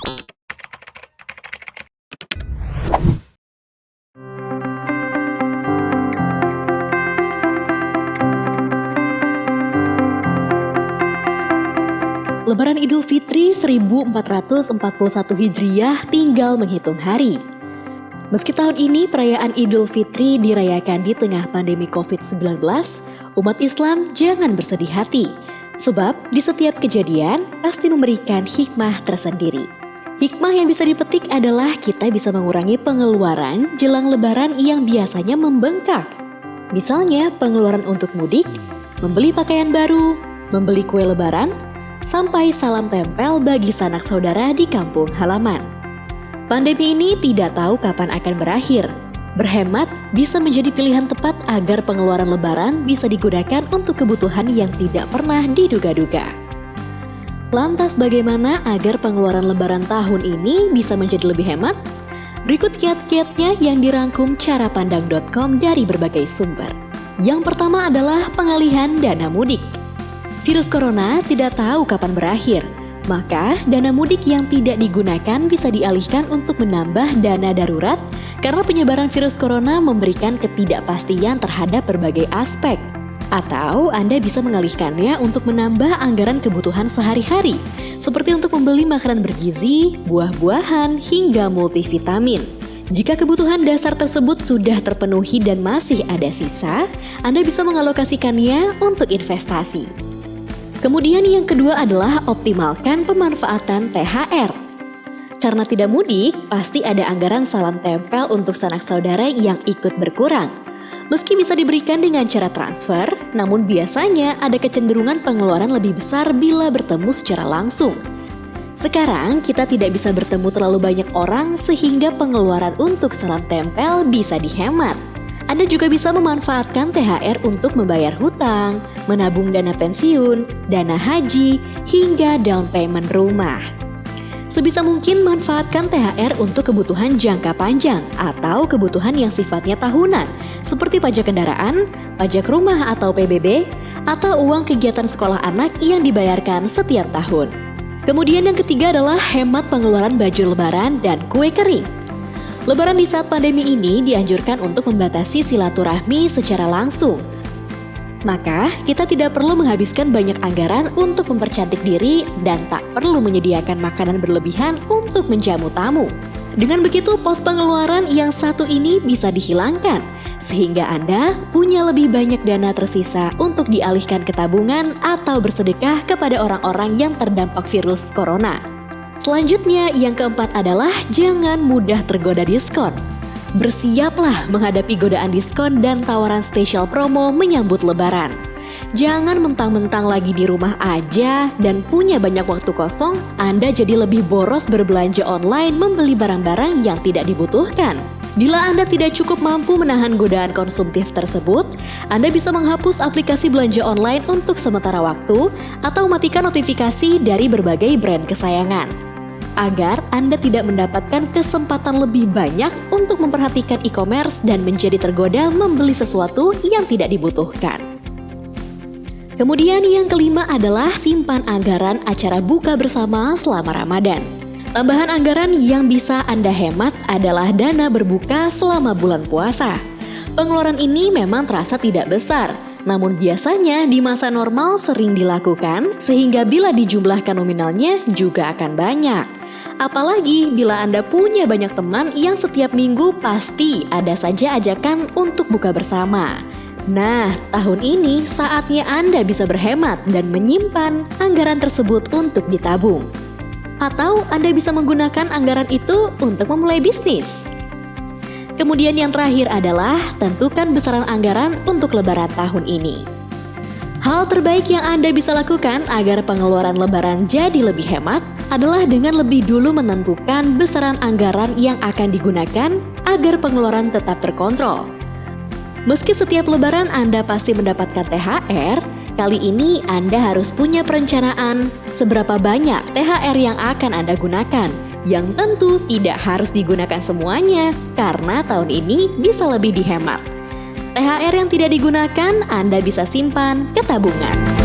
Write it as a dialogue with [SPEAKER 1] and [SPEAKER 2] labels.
[SPEAKER 1] Lebaran Idul Fitri 1441 Hijriah tinggal menghitung hari. Meski tahun ini perayaan Idul Fitri dirayakan di tengah pandemi COVID-19, umat Islam jangan bersedih hati. Sebab di setiap kejadian pasti memberikan hikmah tersendiri. Hikmah yang bisa dipetik adalah kita bisa mengurangi pengeluaran jelang Lebaran yang biasanya membengkak. Misalnya pengeluaran untuk mudik, membeli pakaian baru, membeli kue Lebaran, sampai salam tempel bagi sanak saudara di kampung halaman. Pandemi ini tidak tahu kapan akan berakhir. Berhemat bisa menjadi pilihan tepat agar pengeluaran Lebaran bisa digunakan untuk kebutuhan yang tidak pernah diduga-duga. Lantas bagaimana agar pengeluaran Lebaran tahun ini bisa menjadi lebih hemat? Berikut kiat-kiatnya yang dirangkum carapandang.com dari berbagai sumber. Yang pertama adalah pengalihan dana mudik. Virus corona tidak tahu kapan berakhir, maka dana mudik yang tidak digunakan bisa dialihkan untuk menambah dana darurat karena penyebaran virus corona memberikan ketidakpastian terhadap berbagai aspek. Atau Anda bisa mengalihkannya untuk menambah anggaran kebutuhan sehari-hari, seperti untuk membeli makanan bergizi, buah-buahan, hingga multivitamin. Jika kebutuhan dasar tersebut sudah terpenuhi dan masih ada sisa, Anda bisa mengalokasikannya untuk investasi. Kemudian yang kedua adalah optimalkan pemanfaatan THR. Karena tidak mudik, pasti ada anggaran salam tempel untuk sanak saudara yang ikut berkurang. Meski bisa diberikan dengan cara transfer, namun biasanya ada kecenderungan pengeluaran lebih besar bila bertemu secara langsung. Sekarang kita tidak bisa bertemu terlalu banyak orang sehingga pengeluaran untuk salam tempel bisa dihemat. Anda juga bisa memanfaatkan THR untuk membayar hutang, menabung dana pensiun, dana haji, hingga down payment rumah. Sebisa mungkin manfaatkan THR untuk kebutuhan jangka panjang atau kebutuhan yang sifatnya tahunan, seperti pajak kendaraan, pajak rumah atau PBB, atau uang kegiatan sekolah anak yang dibayarkan setiap tahun. Kemudian yang ketiga adalah hemat pengeluaran baju lebaran dan kue kering. Lebaran di saat pandemi ini dianjurkan untuk membatasi silaturahmi secara langsung. Maka, kita tidak perlu menghabiskan banyak anggaran untuk mempercantik diri dan tak perlu menyediakan makanan berlebihan untuk menjamu tamu. Dengan begitu, pos pengeluaran yang satu ini bisa dihilangkan, sehingga Anda punya lebih banyak dana tersisa untuk dialihkan ke tabungan atau bersedekah kepada orang-orang yang terdampak virus corona. Selanjutnya, yang keempat adalah jangan mudah tergoda diskon. Bersiaplah menghadapi godaan diskon dan tawaran spesial promo menyambut Lebaran. Jangan mentang-mentang lagi di rumah aja dan punya banyak waktu kosong, Anda jadi lebih boros berbelanja online membeli barang-barang yang tidak dibutuhkan. Bila Anda tidak cukup mampu menahan godaan konsumtif tersebut, Anda bisa menghapus aplikasi belanja online untuk sementara waktu atau matikan notifikasi dari berbagai brand kesayangan, agar Anda tidak mendapatkan kesempatan lebih banyak untuk memperhatikan e-commerce dan menjadi tergoda membeli sesuatu yang tidak dibutuhkan. Kemudian yang kelima adalah simpan anggaran acara buka bersama selama Ramadan. Tambahan anggaran yang bisa Anda hemat adalah dana berbuka selama bulan puasa. Pengeluaran ini memang terasa tidak besar, namun biasanya di masa normal sering dilakukan sehingga bila dijumlahkan nominalnya juga akan banyak. Apalagi bila Anda punya banyak teman yang setiap minggu pasti ada saja ajakan untuk buka bersama. Nah, tahun ini saatnya Anda bisa berhemat dan menyimpan anggaran tersebut untuk ditabung. Atau Anda bisa menggunakan anggaran itu untuk memulai bisnis. Kemudian yang terakhir adalah tentukan besaran anggaran untuk Lebaran tahun ini. Hal terbaik yang Anda bisa lakukan agar pengeluaran Lebaran jadi lebih hemat adalah dengan lebih dulu menentukan besaran anggaran yang akan digunakan agar pengeluaran tetap terkontrol. Meski setiap Lebaran Anda pasti mendapatkan THR, kali ini Anda harus punya perencanaan seberapa banyak THR yang akan Anda gunakan, yang tentu tidak harus digunakan semuanya karena tahun ini bisa lebih dihemat. THR yang tidak digunakan Anda bisa simpan ke tabungan.